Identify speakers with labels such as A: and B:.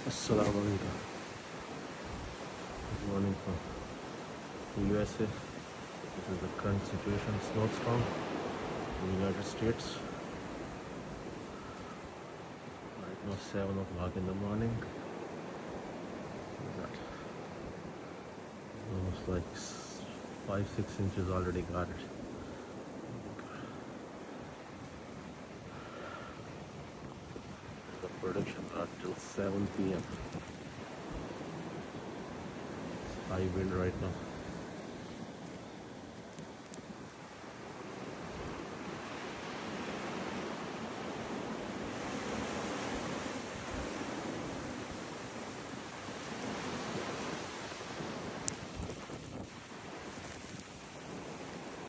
A: Assalamu alaikum. Good morning from USA. This is the current situation, snowstorm in the United States. Right now 7 o'clock in the morning. Got almost like 5-6 inches already got it. The production got till 7 p.m. High wind right now.